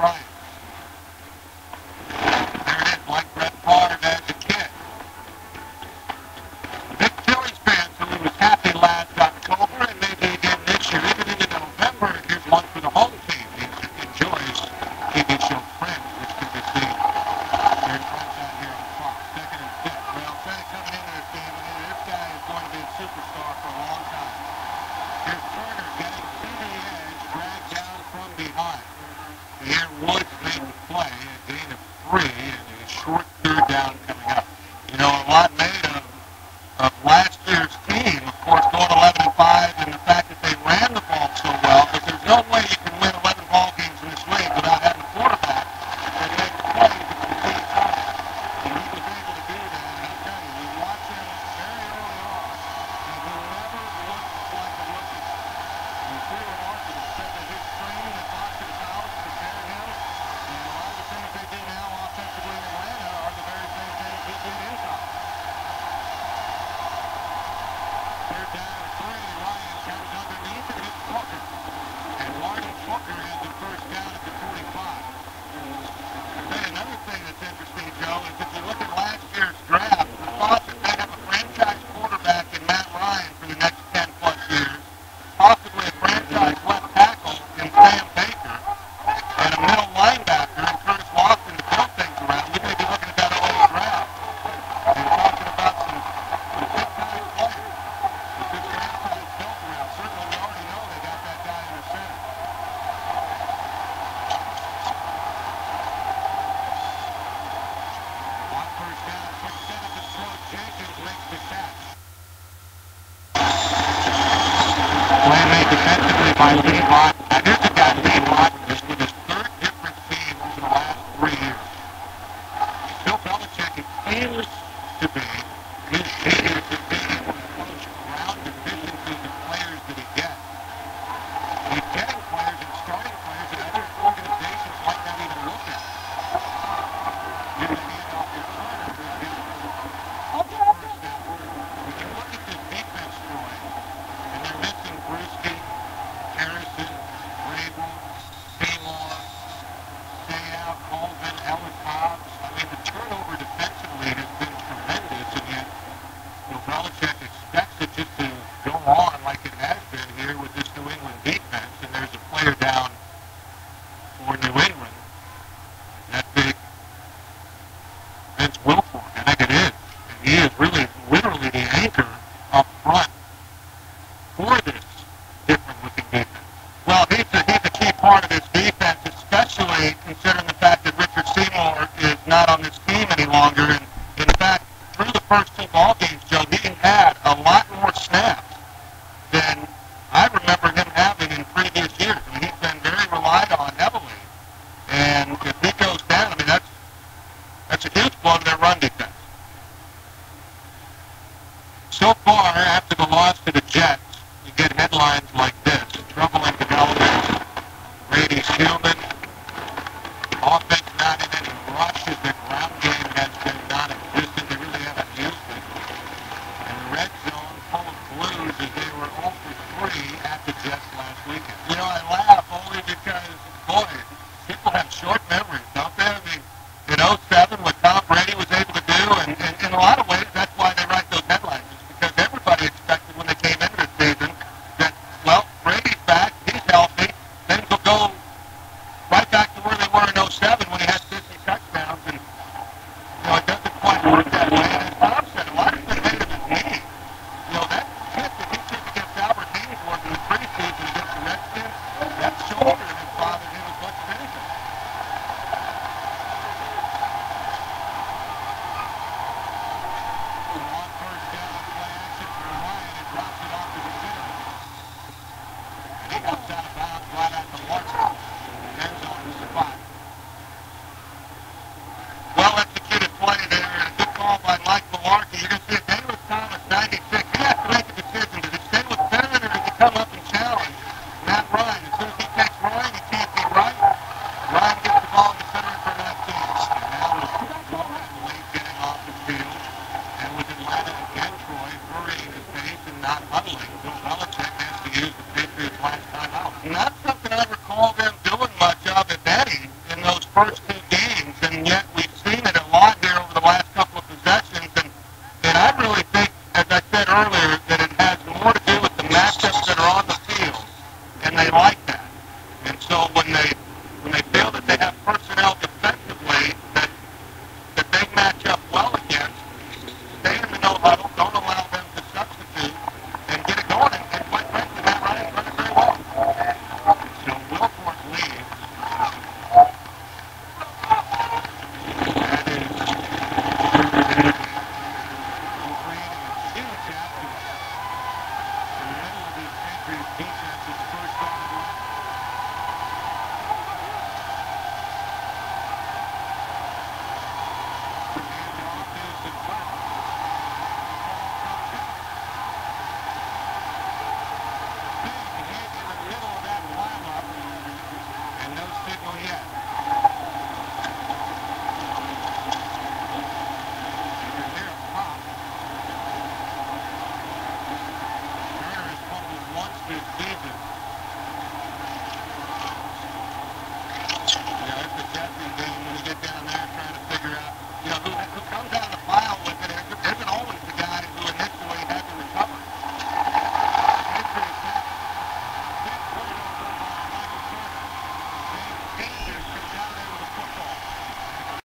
Ryan. There it is, like Brett Favre as a kid. Big Phillies fan, so he was happy last October and maybe again this year. Even into November, here's one for the home team. He enjoys TV show Friends, which can be seen here in front out here on Fox. Second and 6. Well, Trey coming into this game, and this guy is going to be a superstar for a long time. Here's Turner getting to the edge, dragged down from behind. Here Woods made the play, a gain of 3, and a short third down coming up. You know, a lot made of last year's team, of course, going 11-5, and the fact that they ran the ball so well, but there's no way you can win 11 ball games in this league without having a quarterback that makes plays at the complete time. And he was able to do that, and I'll tell you, we watched him very early on, and he never looked like a rookie. And it's pretty remarkable, said that his training and boxing college prepared him, and a lot of the things they do now offensively in Atlanta are the very same things he did in college. Third down and 3, Ryan comes underneath and hits Booker. And Martin Booker has the first down at the 45. Then another thing that's interesting, Joe, is if you look at last year's draft, the thought that they have a franchise quarterback in Matt Ryan for the next 10 plus years, possibly a franchise left tackle in Sam Baker, and a middle linebacker in Curtis Lawson to build things around. We may be looking at that whole draft and talking about some big-time players. This franchise built around. Certainly, we already know they got that guy in the center. On first down, quick set up and throw. Jenkins makes the catch. Play made defensively by Levi. Now, here's a guy, Levi, just with his third different team over the last 3 years. Bill Belichick, it seems to be his biggest advantage when it comes around deficiencies of players that he gets. He's getting players and starting players that other organizations might not even look at. You're going to hand off your Turner, who's getting first down. When you look at this defense, Troy, and they're missing Brewski, Harrison, Rabel, Seymour, Sayout, Colvin, Ellis Hobbs. I mean, the turnover defensively has been tremendous, and yet Belichick expects it just to go on like it has been here with this New England defense, and there's a player down for New England. That big Vince Wilfork, I think it is. And he is really literally the anchor up front for this different-looking defense. Well, he's a key part of this defense, especially considering the fact that Richard Seymour is not on this team any longer. And in fact, through the first 2 ball games, Joe, he had a lot more snaps than I remember him having in previous years. I mean, he's been very relied on heavily. And if he goes down, I mean, that's a huge blow to their run defense. So far, after the loss to the Jets, you get headlines like this: troubling developments, Brady's human, offense not in any rushes, the ground game has been non-existent, they really haven't used it. And the red zone full of blues as they were 0 for 3 at the Jets last weekend. You know, I laugh only because, boy, people have short memories, don't they? I mean, in 07, what Tom Brady was able to do, and in a lot of ways,